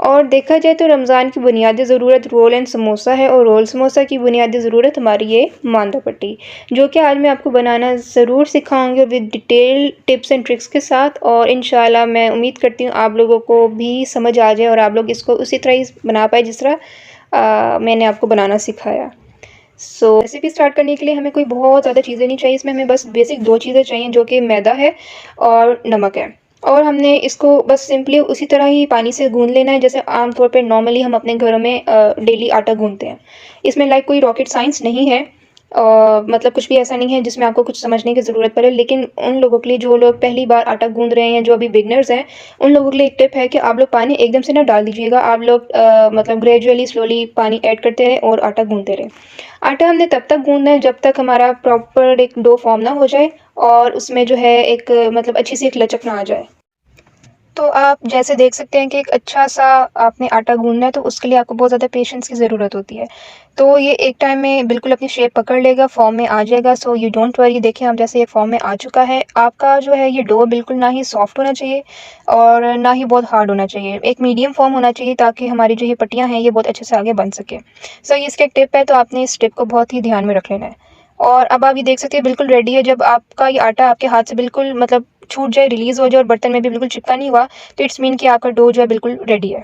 और देखा जाए तो रमज़ान की बुनियादी ज़रूरत रोल एंड समोसा है और रोल समोसा की बुनियादी ज़रूरत हमारी ये मांदा पट्टी, जो कि आज मैं आपको बनाना ज़रूर सिखाऊँगी with detail tips and tricks के साथ। और इंशाल्लाह मैं उम्मीद करती हूँ आप लोगों को भी समझ आ जाए और आप लोग इसको उसी तरह ही बना पाएँ जिस तरह मैंने आपको बनाना सिखाया। रेसिपी स्टार्ट करने के लिए हमें कोई बहुत ज़्यादा चीज़ें नहीं चाहिए, इसमें हमें बस बेसिक 2 चीज़ें चाहिए जो कि मैदा है और नमक है। और हमने इसको बस सिंपली उसी तरह ही पानी से गूँध लेना है जैसे आम तौर पे नॉर्मली हम अपने घरों में डेली आटा गूँधते हैं। इसमें लाइक कोई रॉकेट साइंस नहीं है, मतलब कुछ भी ऐसा नहीं है जिसमें आपको कुछ समझने की ज़रूरत पड़े। लेकिन उन लोगों के लिए जो लोग पहली बार आटा गूँध रहे हैं, जो अभी बिगिनर्स हैं, उन लोगों के लिए एक टिप है कि आप लोग पानी एकदम से ना डाल दीजिएगा। आप लोग मतलब ग्रेजुअली स्लोली पानी ऐड करते रहें और आटा गूँधते रहें। आटा हमने तब तक गूँधना है जब तक हमारा प्रॉपर एक डो फॉर्म ना हो जाए और उसमें जो है एक मतलब अच्छी सी एक लचक ना आ जाए। तो आप जैसे देख सकते हैं कि एक अच्छा-सा आपने आटा गूँधना है, तो उसके लिए आपको बहुत ज़्यादा पेशेंस की ज़रूरत होती है। तो ये एक टाइम में बिल्कुल अपनी शेप पकड़ लेगा, फॉर्म में आ जाएगा, सो यू डोंट वरी। देखिए, अब जैसे ये फॉर्म में आ चुका है, आपका जो है ये डो बिल्कुल ना ही सॉफ्ट होना चाहिए और ना ही बहुत हार्ड होना चाहिए। एक मीडियम फॉर्म होना चाहिए ताकि हमारी जो ये पट्टियाँ हैं, ये बहुत अच्छे से आगे बन सकें। सो ये इसका एक टिप है, तो आपने इस टिप को बहुत ही ध्यान में रख लेना है। और अब आप ये देख सकते हैं बिल्कुल रेडी है। जब आपका ये आटा आपके हाथ से बिल्कुल मतलब छूट जाए, रिलीज़ हो जाए और बर्तन में भी बिल्कुल चिपका नहीं हुआ, तो इट्स मीन कि आपका डो जो है बिल्कुल रेडी है।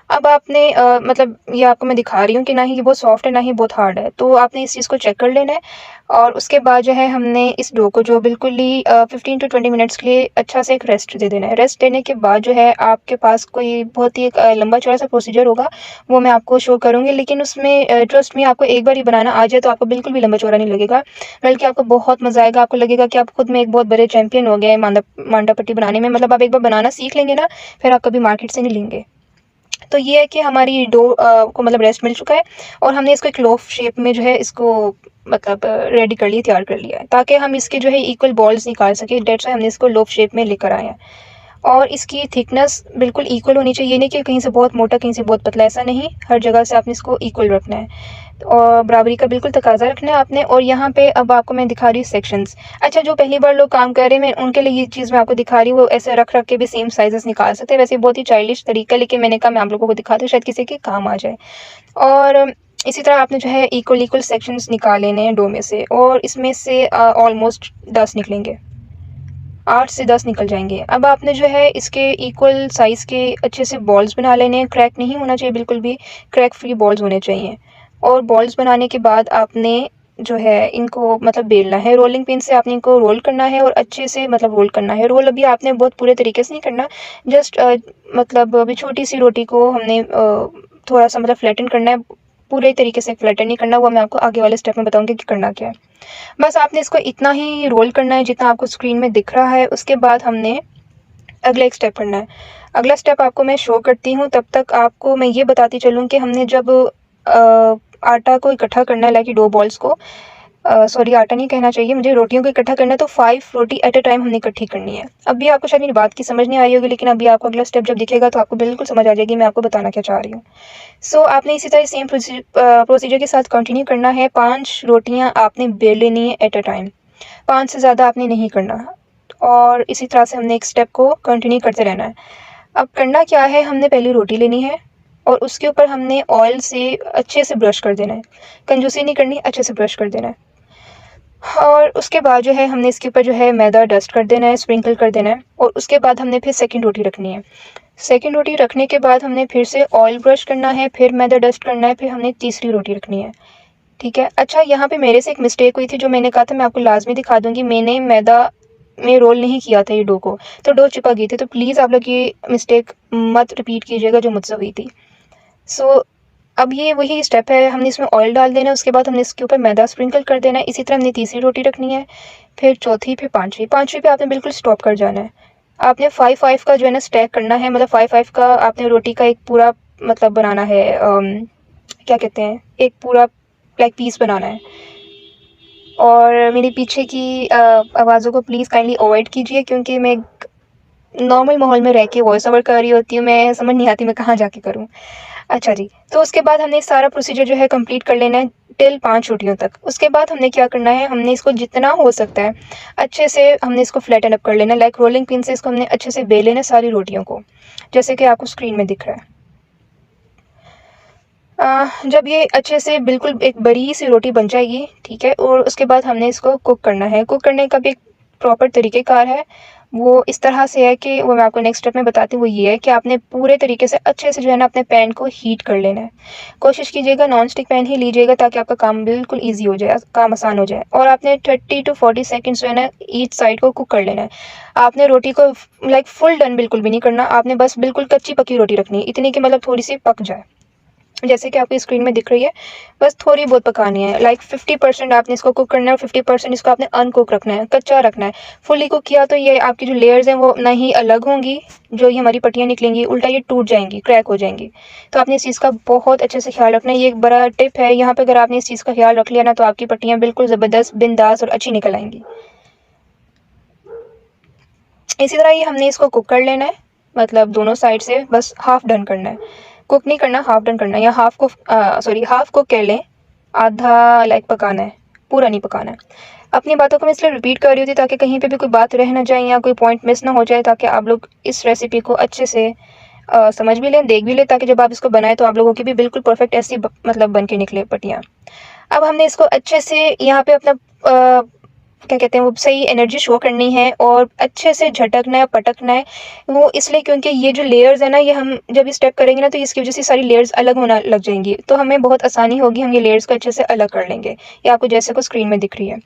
अब आपने मतलब ये आपको मैं दिखा रही हूँ कि ना ही ये बहुत सॉफ्ट है, ना ही बहुत हार्ड है। तो आपने इस चीज़ को चेक कर लेना है और उसके बाद जो है हमने इस डो को जो बिल्कुल ही 15 टू 20 मिनट्स के लिए अच्छा से एक रेस्ट दे देना है। रेस्ट देने के बाद जो है आपके पास कोई बहुत ही एक लंबा-चौड़ा सा प्रोसीजर होगा, वो मैं आपको शो करूँगी। लेकिन उसमें ट्रस्ट मी, आपको एक बार ये बनाना आ जाए तो आपको बिल्कुल भी लंबा-चौड़ा नहीं लगेगा, बल्कि आपको बहुत मज़ा आएगा। आपको लगेगा कि आप खुद में एक बहुत बड़े चैंपियन हो गए हैं मांडा पट्टी बनाने में। मतलब आप एक बार बनाना सीख लेंगे ना, फिर आप कभी मार्केट से नहीं लेंगे। तो ये है कि हमारी डो को मतलब रेस्ट मिल चुका है और हमने इसको एक लोफ शेप में जो है इसको मतलब रेडी कर लिया, तैयार कर लिया है, ताकि हम इसके जो है इक्वल बॉल्स निकाल सकें। दैट्स व्हाई हमने इसको लोफ शेप में लेकर आए हैं। और इसकी थिकनेस बिल्कुल इक्वल होनी चाहिए, ये नहीं कि कहीं से बहुत मोटा, कहीं से बहुत पतला, ऐसा नहीं। हर जगह से आपने इसको इक्वल रखना है और बराबरी का बिल्कुल तकाज़ा रखना है आपने। और यहाँ पे अब आपको मैं दिखा रही हूँ सेक्शंस। अच्छा, जो पहली बार लोग काम कर रहे हैं, मैं उनके लिए ये चीज़ मैं आपको दिखा रही हूँ, वो ऐसे रख-रख के भी सेम साइज़ेस निकाल सकते हैं। वैसे बहुत ही चाइल्डिश तरीका है, लेकिन मैंने कहा मैं आप लोगों को दिखा दूँ, शायद किसी के काम आ जाए। और इसी तरह आपने जो है इक्वल-इक्वल सेक्शंस निकाल लेने हैं डो में से और इसमें से ऑलमोस्ट 10 निकलेंगे। 8 से 10 निकल जाएँगे। अब आपने जो है इसके इक्वल साइज़ के अच्छे से बॉल्स बना लेने हैं, क्रैक नहीं होना चाहिए बिल्कुल भी, क्रैक फ्री बॉल्स होने चाहिए। और बॉल्स बनाने के बाद आपने जो है इनको मतलब बेलना है, रोलिंग पिन से आपने इनको रोल करना है और अच्छे से मतलब रोल करना है। रोल अभी आपने बहुत पूरे तरीके से नहीं करना, जस्ट मतलब अभी छोटी-सी रोटी को हमने थोड़ा-सा मतलब फ्लैटन करना है, पूरे तरीके से फ्लैटन नहीं करना, वो मैं आपको आगे वाले स्टेप में बताऊँगी कि करना क्या है। बस आपने इसको इतना ही रोल करना है जितना आपको स्क्रीन में दिख रहा है। उसके बाद हमने अगला एक स्टेप करना है। अगला स्टेप आपको मैं शो करती हूँ, तब तक आपको मैं ये बताती चलूँ कि हमने जब आटा को इकट्ठा करना है, लाइक डो बॉल्स को सॉरी, आटा नहीं कहना चाहिए मुझे, रोटियों को इकट्ठा करना है, तो 5 रोटी एट अ टाइम हमने इकट्ठी करनी है। अभी आपको शायद मेरी बात की समझ नहीं आ रही होगी, लेकिन अभी आपको अगला स्टेप जब दिखेगा तो आपको बिल्कुल समझ आ जाएगी मैं आपको बताना क्या चाह रही हूँ। आपने इसी तरह सेम प्रोसीजर के साथ कंटिन्यू करना है। 5 रोटियाँ आपने बेल लेनी है एट अ टाइम, 5 से ज़्यादा आपने नहीं करना। और इसी तरह से हमने एक स्टेप को कंटिन्यू करते रहना है। अब करना क्या है, हमने पहली रोटी लेनी है और उसके ऊपर हमने ऑयल से अच्छे से ब्रश कर देना है। कंजूसी नहीं करनी, अच्छे से ब्रश कर देना है। और उसके बाद जो है हमने इसके ऊपर जो है मैदा डस्ट कर देना है, स्प्रिंकल कर देना है और उसके बाद हमने फिर सेकंड रोटी रखनी है। सेकंड रोटी रखने के बाद हमने फिर से ऑयल ब्रश करना है, फिर मैदा डस्ट करना है, फिर हमने तीसरी रोटी रखनी है। ठीक है? अच्छा, यहाँ पे मेरे से एक मिस्टेक हुई थी, जो मैंने कहा था मैं आपको लाज़मी दिखा दूँगी। मैंने मैदा में रोल नहीं किया था ये डो को, तो डो चिपक गई थी। तो प्लीज़ आप लोग ये मिस्टेक मत रिपीट कीजिएगा जो मुझसे हुई थी। सो अब ये वही स्टेप है, हमने इसमें ऑयल डाल देना है, उसके बाद हमने इसके ऊपर मैदा स्प्रिंकल कर देना है। इसी तरह हमने तीसरी रोटी रखनी है, फिर चौथी, फिर पाँचवीं। पाँचवीं पे आपने बिल्कुल स्टॉप कर जाना है। आपने 5-5 का जो है ना स्टैक करना है, मतलब 5-5 का आपने रोटी का एक पूरा मतलब बनाना है, क्या कहते हैं, एक पूरा लाइक पीस बनाना है। और मेरे पीछे की आवाज़ों को प्लीज़ काइंडली अवॉइड कीजिए, क्योंकि मैं एक नॉर्मल माहौल में रह के वॉइस ओवर कर रही होती हूँ, मैं समझ नहीं आती मैं कहाँ जाके करूँ। अच्छा जी, तो उसके बाद हमने सारा प्रोसीजर जो है कंप्लीट कर लेना है टिल 5 रोटियों तक। उसके बाद हमने क्या करना है, हमने इसको जितना हो सकता है अच्छे से हमने इसको फ्लैटन अप कर लेना है, लाइक रोलिंग पिन से इसको हमने अच्छे से बेल लेना है सारी रोटियों को, जैसे कि आपको स्क्रीन में दिख रहा है। जब ये अच्छे से बिल्कुल एक बड़ी सी रोटी बन जाएगी, ठीक है, और उसके बाद हमने इसको कुक करना है। कुक करने का भी एक प्रॉपर तरीक़ेकार है, वो इस तरह से है कि वो मैं आपको नेक्स्ट स्टेप में बताती हूँ। वो ये है कि आपने पूरे तरीके से अच्छे से जो है ना अपने पैन को हीट कर लेना है। कोशिश कीजिएगा नॉन स्टिक पैन ही लीजिएगा ताकि आपका काम बिल्कुल ईज़ी हो जाए, काम आसान हो जाए। और आपने 30 टू 40 सेकंड्स जो है ना ईच साइड को कुक कर लेना है। आपने रोटी को लाइक फुल डन बिल्कुल भी नहीं करना, आपने बस बिल्कुल कच्ची-पक्की रोटी रखनी है, इतनी कि मतलब थोड़ी-सी पक जाए। जैसे कि आपकी स्क्रीन में दिख रही है, बस थोड़ी बहुत पकानी है। लाइक 50% आपने इसको कुक करना है और 50% इसको आपने अनकुक रखना है, कच्चा रखना है। फुली कुक किया तो ये आपकी जो लेयर्स हैं वो ना ही अलग होंगी, जो ये हमारी पट्टियाँ निकलेंगी, उल्टा ये टूट जाएँगी, क्रैक हो जाएँगी। तो आपने इस चीज़ का बहुत अच्छे से ख़्याल रखना है, ये एक बड़ा टिप है। यहाँ पे अगर आपने इस चीज़ का ख़्याल रख लिया ना तो आपकी पट्टियाँ बिल्कुल ज़बरदस्त, बिंदास और अच्छी निकल आएँगी। इसी तरह ये हमने इसको कुक कर लेना है, मतलब दोनों साइड से बस हाफ़ डन करना है। कुक नहीं करना, हाफ़ डन करना है, या हाफ़ कुक कह लें, आधा लाइक पकाना है, पूरा नहीं पकाना है। अपनी बातों को मैं इसलिए रिपीट कर रही होती ताकि कहीं पे भी कोई बात रह ना जाए या कोई पॉइंट मिस ना हो जाए, ताकि आप लोग इस रेसिपी को अच्छे से समझ भी लें, देख भी लें, ताकि जब आप इसको बनाएँ तो आप लोगों की भी बिल्कुल परफेक्ट ऐसी मतलब बन के निकले पट्टियाँ। अब हमने इसको अच्छे से यहाँ पे अपना क्या कहते हैं वो सही एनर्जी शो करनी है और अच्छे से झटकना है, पटकना है। वो इसलिए क्योंकि ये जो लेयर्स है ना, ये हम जब ये स्टेप करेंगे ना तो इसकी वज़ह से सारी लेयर्स अलग होना लग जाएँगी। तो हमें बहुत आसानी होगी, हम ये लेयर्स को अच्छे से अलग कर लेंगे। ये आपको जैसे को स्क्रीन में दिख रही है।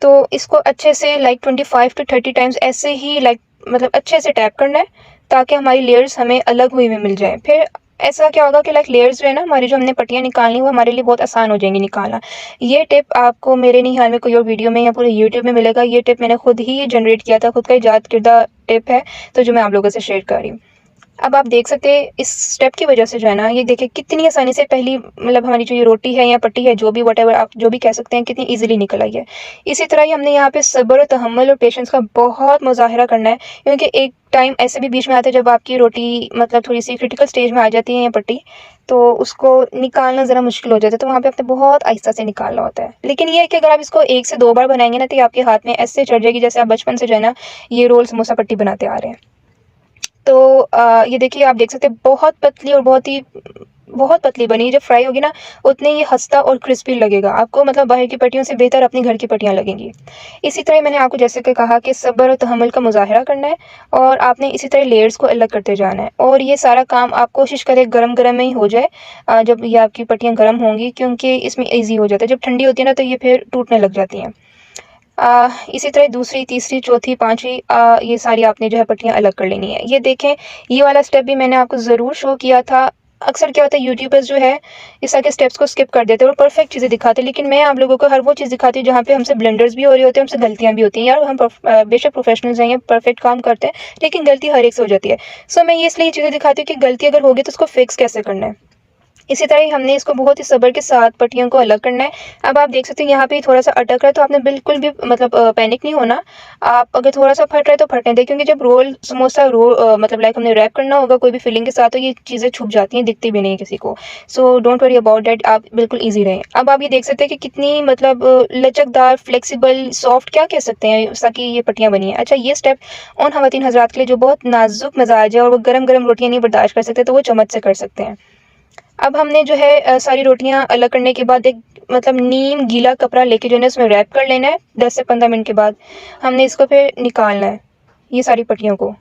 तो इसको अच्छे से लाइक 25 टू 30 टाइम्स ऐसे ही लाइक मतलब अच्छे से टैप करना है ताकि हमारी लेयर्स हमें अलग हुई हुई मिल जाएँ। फिर ऐसा क्या होगा कि लाइक लेयर्स जो है ना हमारी, जो हमने पट्टियाँ निकालनी वो हमारे लिए बहुत आसान हो जाएँगी निकालना। ये टिप आपको मेरे नहीं ख्याल में कोई और वीडियो में या पूरे यूट्यूब में मिलेगा। ये टिप मैंने खुद ही जनरेट किया था, खुद का ईजाद किर्दा टिप है, तो जो मैं आप लोगों से शेयर कर रही हूँ। अब आप देख सकते हैं इस स्टेप की वजह से जो है ना, ये देखिए कितनी आसानी से पहली मतलब हमारी जो ये रोटी है या पट्टी है, जो भी व्हाटएवर आप जो भी कह सकते हैं, कितनी ईज़िली निकल आई है। इसी तरह ही हमने यहाँ पे सब्र और तहम्मुल और पेशेंस का बहुत मुज़ाहिरा करना है, क्योंकि एक टाइम ऐसे भी बीच में आता है जब आपकी रोटी मतलब थोड़ी-सी क्रिटिकल स्टेज में आ जाती है या पट्टी, तो उसको निकालना ज़रा मुश्किल हो जाता है, तो वहाँ पे आपने बहुत आहिस्ता से निकालना होता है। लेकिन ये है कि अगर आप इसको 1 से 2 बार बनाएँगे ना, तो ये आपके हाथ में ऐसे चढ़ जाएगी जैसे आप बचपन से जो है ना, ये रोल समोसा पट्टी बनाते आ रहे हैं। तो ये देखिए, आप देख सकते हैं बहुत पतली और बहुत पतली बनी। जब फ्राई होगी ना उतने ये खस्ता और क्रिस्पी लगेगा आपको, मतलब बाहर की पट्टियों से बेहतर अपने घर की पट्टियाँ लगेंगी। इसी तरह मैंने आपको जैसे कि कहा कि सब्र और तहम्मुल का मुज़ाहिरा करना है और आपने इसी तरह लेयर्स को अलग करते जाना है, और ये सारा काम आप कोशिश करें गरम-गरम में ही हो जाए, जब ये आपकी पट्टियाँ गरम होंगी, क्योंकि इसमें ईज़ी हो जाता है। जब ठंडी होती है ना तो ये फिर टूटने लग जाती हैं। इसी तरह दूसरी, तीसरी, चौथी, पाँचवीं ये सारी आपने जो है पट्टियाँ अलग कर लेनी है। ये देखें, ये वाला स्टेप भी मैंने आपको ज़रूर शो किया था। अक्सर क्या होता है, यूट्यूबर्स जो है इस तरह के स्टेप्स को स्किप कर देते हैं और परफेक्ट चीज़ें दिखाते हैं, लेकिन मैं आप लोगों को हर वो चीज़ दिखाती हूँ जहाँ पे हमसे ब्लंडर्स भी हो रहे होते हैं, हमसे गलतियाँ भी होती हैं। यार हम बेशक प्रोफेशनल्स हैं या परफेक्ट काम करते हैं, लेकिन गलती हर एक से हो जाती है। सो मैं ये इसलिए ये चीज़ें दिखाती हूँ कि गलती अगर होगी तो उसको फिक्स कैसे करना है। इसी तरह ही हमने इसको बहुत ही सब्र के साथ पट्टियों को अलग करना है। अब आप देख सकते हैं यहाँ पे थोड़ा-सा अटक रहा है, तो आपने बिल्कुल भी मतलब पैनिक नहीं होना। आप अगर थोड़ा-सा फट रहा है तो फटने दें, क्योंकि जब मतलब लाइक हमने रैप करना होगा कोई भी फिलिंग के साथ, तो ये चीज़ें छुप जाती हैं, दिखती भी नहीं है किसी को। So don't worry about that, आप बिल्कुल ईज़ी रहें। अब आप ये देख सकते हैं कि कितनी मतलब लचकदार, फ्लेक्सिबल, सॉफ्ट क्या कह सकते हैं ऐसा कि ये पट्टियाँ बनी हैं। अच्छा, ये स्टेप उन ख़वातीन हज़रात के लिए जो बहुत नाज़ुक मिज़ाज है और वो गरम-गरम रोटियाँ नहीं बर्दाश्त कर सकते, तो वो चम्मच से कर सकते हैं। अब हमने जो है सारी रोटियाँ अलग करने के बाद एक मतलब नीम गीला कपड़ा लेके जो है ना उसमें रैप कर लेना है। 10 से 15 मिनट के बाद हमने इसको फिर निकालना है, ये सारी पट्टियों को।